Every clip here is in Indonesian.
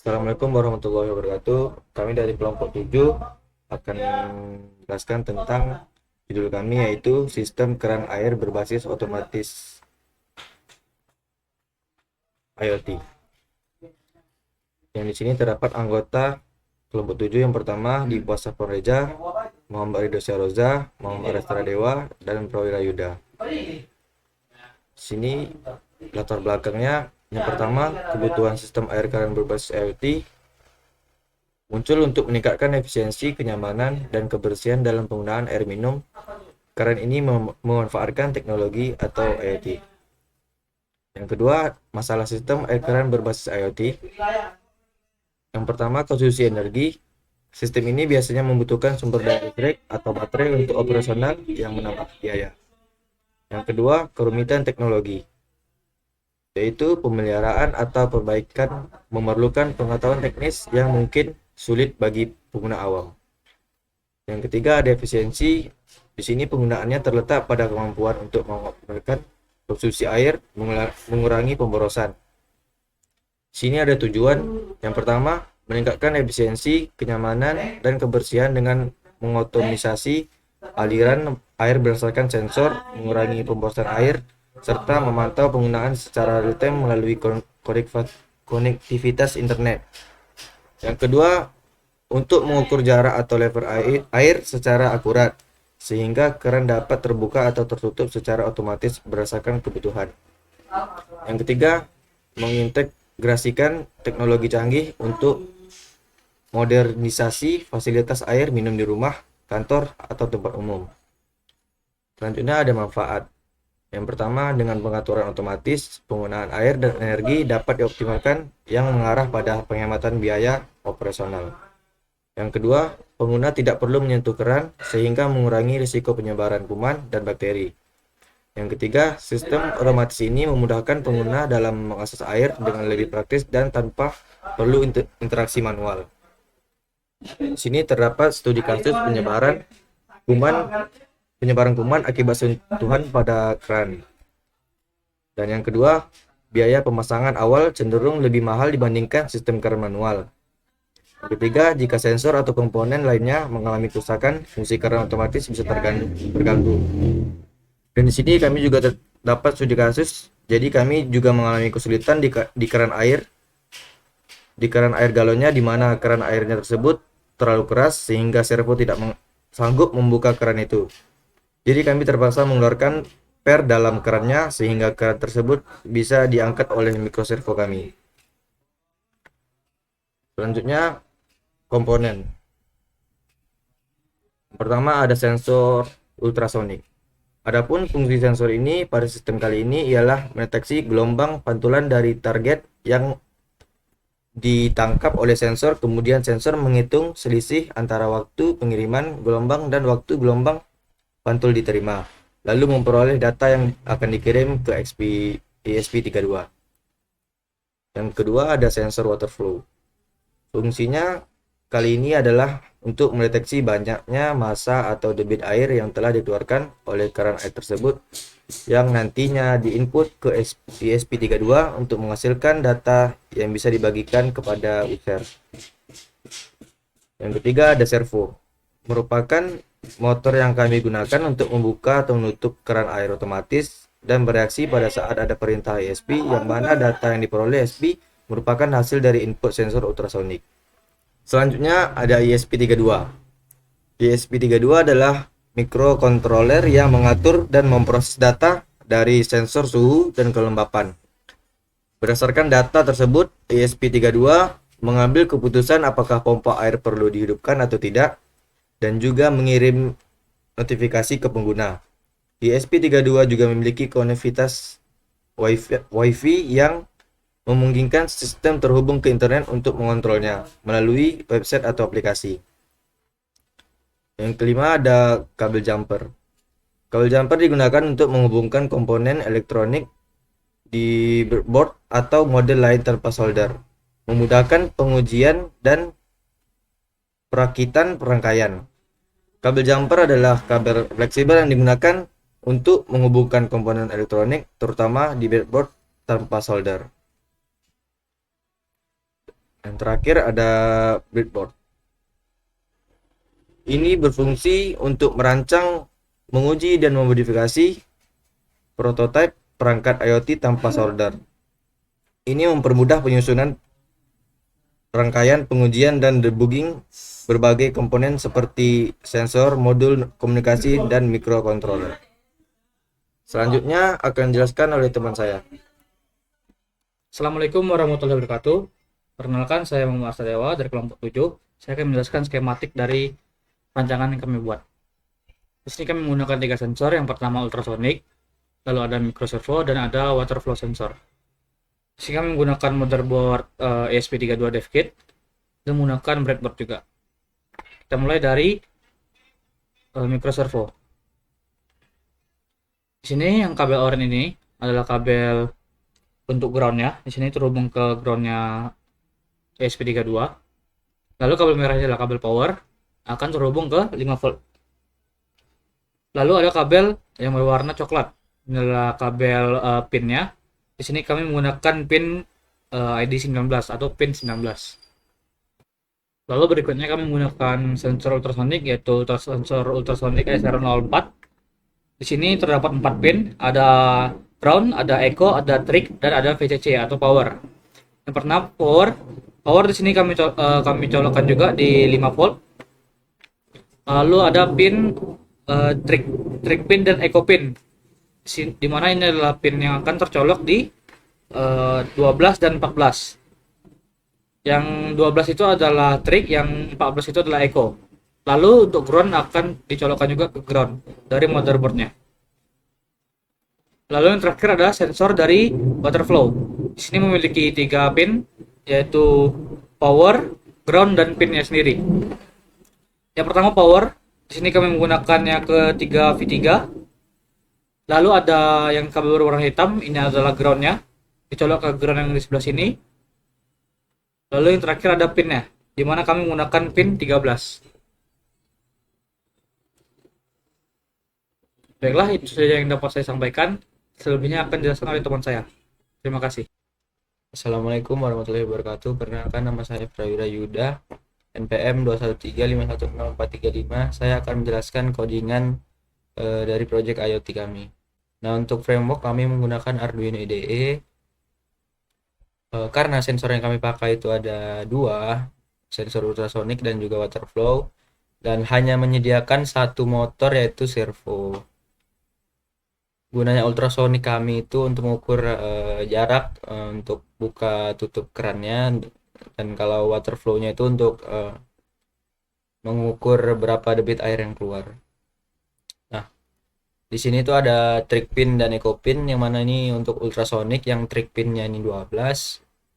Assalamualaikum warahmatullahi wabarakatuh. Kami dari kelompok 7 akan menjelaskan tentang judul kami yaitu sistem keran air berbasis otomatis IoT. Yang di sini terdapat anggota kelompok 7 yang pertama di Puasa Reja, Muhammad Ridho Syahroza, Muhammad Restara Dewa, dan Prawira Yuda. Di sini latar belakangnya yang pertama kebutuhan sistem air keran berbasis IoT muncul untuk meningkatkan efisiensi, kenyamanan, dan kebersihan dalam penggunaan air minum. Keran ini memanfaatkan teknologi atau IoT. Yang kedua, masalah sistem air keran berbasis IoT. Yang pertama, konsumsi energi. Sistem ini biasanya membutuhkan sumber daya listrik atau baterai untuk operasional yang menambah biaya. Yang kedua, kerumitan teknologi, yaitu pemeliharaan atau perbaikan memerlukan pengetahuan teknis yang mungkin sulit bagi pengguna awam. Yang ketiga, ada efisiensi. Di sini penggunaannya terletak pada kemampuan untuk mengoptimalkan konsumsi air, mengurangi pemborosan. Di sini ada tujuan. Yang pertama, meningkatkan efisiensi, kenyamanan, dan kebersihan dengan mengotomisasi aliran air berdasarkan sensor, mengurangi pemborosan air, serta memantau penggunaan secara real-time melalui konektivitas internet. Yang kedua, untuk mengukur jarak atau level air secara akurat, sehingga keran dapat terbuka atau tertutup secara otomatis berdasarkan kebutuhan. Yang ketiga, mengintegrasikan teknologi canggih untuk modernisasi fasilitas air minum di rumah, kantor, atau tempat umum. Selanjutnya ada manfaat. Yang pertama, dengan pengaturan otomatis, penggunaan air dan energi dapat dioptimalkan yang mengarah pada penghematan biaya operasional. Yang kedua, pengguna tidak perlu menyentuh keran sehingga mengurangi risiko penyebaran kuman dan bakteri. Yang ketiga, sistem otomatis ini memudahkan pengguna dalam mengakses air dengan lebih praktis dan tanpa perlu interaksi manual. Di sini terdapat studi kasus penyebaran kuman akibat sentuhan pada keran. Dan yang kedua, biaya pemasangan awal cenderung lebih mahal dibandingkan sistem keran manual. Yang ketiga, jika sensor atau komponen lainnya mengalami kerusakan, fungsi keran otomatis bisa terganggu. Dan di sini kami juga dapat studi kasus. Jadi kami juga mengalami kesulitan di keran air galonnya, di mana keran airnya tersebut terlalu keras sehingga servo tidak sanggup membuka keran itu. Jadi kami terpaksa mengeluarkan per dalam kerannya sehingga keran tersebut bisa diangkat oleh mikroservo kami. Selanjutnya, komponen. Pertama ada sensor ultrasonik. Adapun fungsi sensor ini pada sistem kali ini ialah mendeteksi gelombang pantulan dari target yang ditangkap oleh sensor, kemudian sensor menghitung selisih antara waktu pengiriman gelombang dan waktu gelombang pantul diterima, lalu memperoleh data yang akan dikirim ke ESP32. Yang kedua ada sensor water flow. Fungsinya kali ini adalah untuk mendeteksi banyaknya massa atau debit air yang telah dikeluarkan oleh keran air tersebut yang nantinya diinput ke ESP32 untuk menghasilkan data yang bisa dibagikan kepada user. Yang ketiga ada servo, merupakan motor yang kami gunakan untuk membuka atau menutup keran air otomatis dan bereaksi pada saat ada perintah ESP, yang mana data yang diperoleh ESP merupakan hasil dari input sensor ultrasonik. Selanjutnya ada ESP32. ESP32 adalah mikrokontroler yang mengatur dan memproses data dari sensor suhu dan kelembapan. Berdasarkan data tersebut, ESP32 mengambil keputusan apakah pompa air perlu dihidupkan atau tidak, dan juga mengirim notifikasi ke pengguna. ESP32 juga memiliki konektivitas Wi-Fi yang memungkinkan sistem terhubung ke internet untuk mengontrolnya melalui website atau aplikasi. Yang kelima ada kabel jumper. Kabel jumper digunakan untuk menghubungkan komponen elektronik di breadboard atau model lain tanpa solder, memudahkan pengujian dan perakitan rangkaian. Kabel jumper adalah kabel fleksibel yang digunakan untuk menghubungkan komponen elektronik, terutama di breadboard tanpa solder. Yang terakhir ada breadboard. Ini berfungsi untuk merancang, menguji, dan memodifikasi prototipe perangkat IoT tanpa solder. Ini mempermudah penyusunan rangkaian pengujian dan debugging berbagai komponen seperti sensor, modul komunikasi, dan microcontroller. Selanjutnya akan dijelaskan oleh teman saya. Assalamualaikum warahmatullahi wabarakatuh. Perkenalkan, saya Muhammad Astadewa dari kelompok 7. Saya akan menjelaskan skematik dari rancangan yang kami buat. Di sini kami menggunakan 3 sensor. Yang pertama ultrasonic, lalu ada microservo, dan ada water flow sensor. Di sini kami menggunakan motherboard ESP32 DevKit dan menggunakan breadboard juga. Kita mulai dari microservo. Di sini yang kabel oranye ini adalah kabel untuk groundnya. Di sini terhubung ke groundnya ESP32. Lalu kabel merahnya adalah kabel power, akan terhubung ke 5 volt. Lalu ada kabel yang berwarna coklat. Ini adalah kabel pinnya. Di sini kami menggunakan pin ID19 atau pin 19. Lalu berikutnya kami menggunakan sensor ultrasonic, yaitu sensor ultrasonic SR04. Di sini terdapat 4 pin, ada ground, ada echo, ada trig, dan ada VCC atau power. Yang pertama power. Power di sini kami colokkan juga di 5 volt. Lalu ada pin trig pin dan echo pin. Di mana ini adalah pin yang akan tercolok di 12 dan 14. Yang 12 itu adalah trig, yang 14 itu adalah echo. Lalu untuk ground akan dicolokkan juga ke ground dari motherboardnya. Lalu yang terakhir adalah sensor dari water flow. Di sini memiliki 3 pin, yaitu power, ground, dan pinnya sendiri. Yang pertama power. Di sini kami menggunakannya ke 3 V3. Lalu ada yang kabel berwarna hitam, ini adalah groundnya, dicolok ke ground yang di sebelah sini. Lalu yang terakhir ada pinnya, di mana kami menggunakan pin 13. Baiklah, itu saja yang dapat saya sampaikan. Selebihnya akan dijelaskan oleh teman saya. Terima kasih. Assalamualaikum warahmatullahi wabarakatuh. Perkenalkan, nama saya Prawira Yuda, NPM 213516435. Saya akan menjelaskan codingan dari project IoT kami. Nah, untuk framework kami menggunakan Arduino IDE. Karena sensor yang kami pakai itu ada 2, sensor ultrasonic dan juga water flow, dan hanya menyediakan 1 motor yaitu servo. Gunanya ultrasonic kami itu untuk mengukur jarak untuk buka tutup kerannya, dan kalau water flow-nya itu untuk mengukur berapa debit air yang keluar. Nah, di sini tuh ada trig pin dan echo pin, yang mana ini untuk ultrasonic, yang trig pinnya ini 12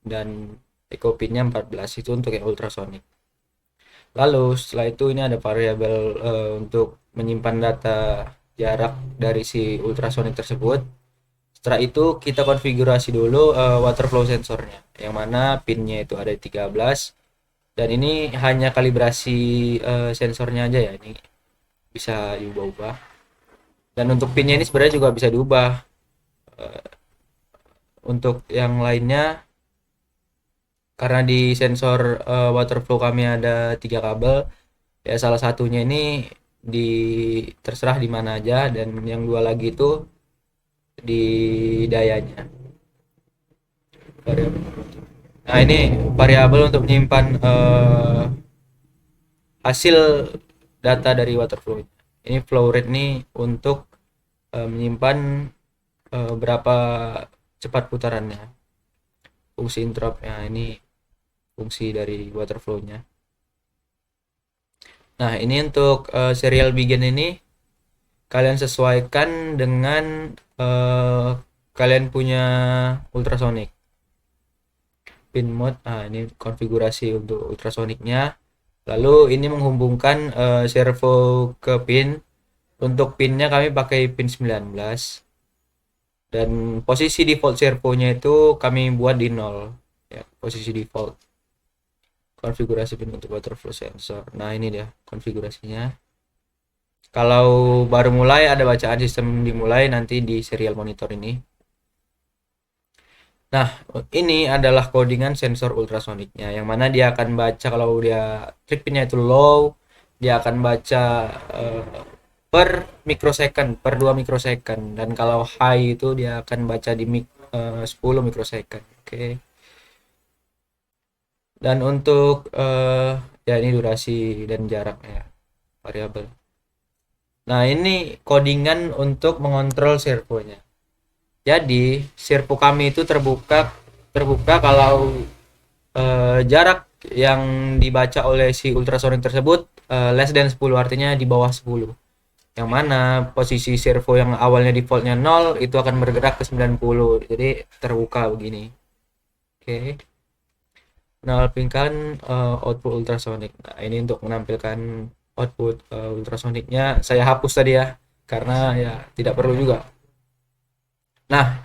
dan echo pinnya 14, itu untuk yang ultrasonic. Lalu setelah itu ini ada variabel untuk menyimpan data jarak dari si ultrasonic tersebut. Setelah itu kita konfigurasi dulu water flow sensornya, yang mana pinnya itu ada 13, dan ini hanya kalibrasi sensornya aja ya, ini bisa diubah-ubah. Dan untuk pinnya ini sebenarnya juga bisa diubah. Untuk yang lainnya, karena di sensor water flow kami ada 3 kabel, ya salah satunya ini terserah di mana aja, dan yang 2 lagi itu di dayanya. Nah, ini variabel untuk menyimpan hasil data dari water flow. Ini flow rate nih untuk menyimpan berapa cepat putarannya. Fungsi interrupt, ya ini fungsi dari water flow-nya. Nah, ini untuk serial begin ini kalian sesuaikan dengan kalian punya ultrasonic pin mode. Nah, ini konfigurasi untuk ultrasonicnya. Lalu ini menghubungkan servo ke pin. Untuk pinnya kami pakai pin 19, dan posisi default servonya itu kami buat di 0 ya, posisi default konfigurasi pin untuk water flow sensor. Nah, ini dia konfigurasinya. Kalau baru mulai ada bacaan sistem dimulai nanti di serial monitor ini. Nah, ini adalah codingan sensor ultrasoniknya, yang mana dia akan baca kalau dia trip pinnya itu low, dia akan baca eh, per mikrosecond, per 2 mikrosecond, dan kalau high itu dia akan baca di 10 mikrosecond. Oke. Dan untuk ya ini durasi dan jaraknya variabel. Nah, ini codingan untuk mengontrol servonya. Jadi, servo kami itu terbuka kalau jarak yang dibaca oleh si ultrasonik tersebut less than 10, artinya di bawah 10. Yang mana posisi servo yang awalnya defaultnya 0 itu akan bergerak ke 90. Jadi terbuka begini. Oke. Menampilkan output ultrasonik. Nah, ini untuk menampilkan output ultrasoniknya saya hapus tadi ya, karena ya tidak perlu juga. Nah,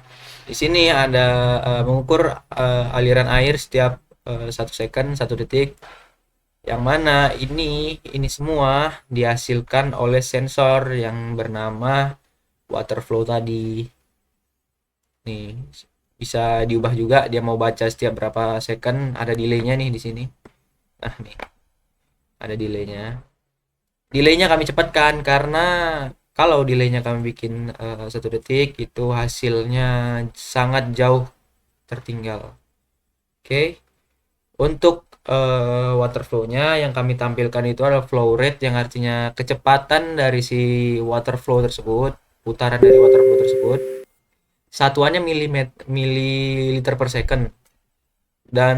di sini ada mengukur aliran air setiap 1 second, 1 detik, yang mana ini semua dihasilkan oleh sensor yang bernama water flow tadi. Nih, bisa diubah juga, dia mau baca setiap berapa second, ada delaynya nih di sini. Nah, nih ada delaynya. Delaynya kami cepatkan karena kalau delaynya kami bikin 1 detik itu hasilnya sangat jauh tertinggal. Oke. Untuk water flow-nya yang kami tampilkan itu adalah flow rate, yang artinya kecepatan dari si water flow tersebut, putaran dari water flow tersebut. Satuannya mililiter per second. Dan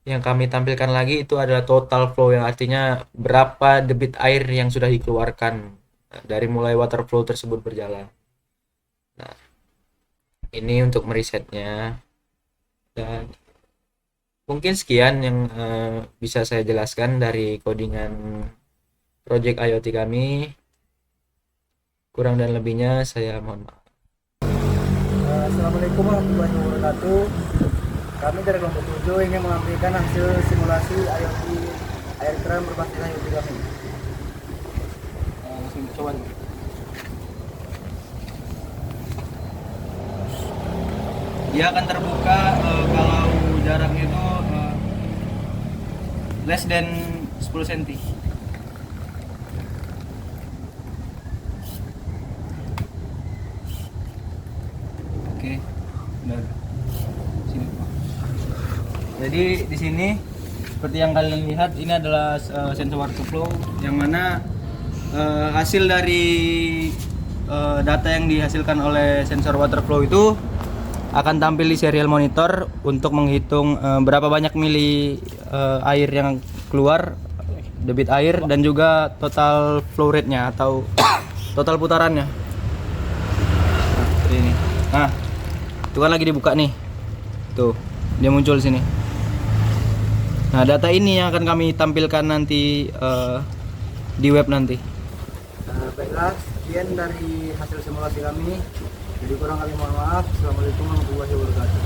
yang kami tampilkan lagi itu adalah total flow, yang artinya berapa debit air yang sudah dikeluarkan dari mulai water flow tersebut berjalan. Nah, ini untuk merisetnya. Dan mungkin sekian yang bisa saya jelaskan dari codingan project IoT kami. Kurang dan lebihnya saya mohon maaf. Assalamualaikum warahmatullahi wabarakatuh. Kami dari kelompok 7 ingin mengampilkan hasil simulasi IoT air kran berbasis IoT kami. Langsung coba. Dia akan terbuka kalau jaraknya itu less than 10 cm. Oke, benar. Sini. Jadi di sini seperti yang kalian lihat, ini adalah sensor water flow, yang mana hasil dari data yang dihasilkan oleh sensor water flow itu akan tampil di serial monitor untuk menghitung berapa banyak mili air yang keluar, debit air, dan juga total flow rate-nya atau total putarannya. Nah, seperti ini. Nah, itu kan lagi dibuka nih. Tuh, dia muncul sini. Nah, data ini yang akan kami tampilkan nanti di web nanti. Baiklah, sekian dari hasil simulasi kami. Jadi kurang kali mohon maaf. Assalamualaikum warahmatullahi wabarakatuh.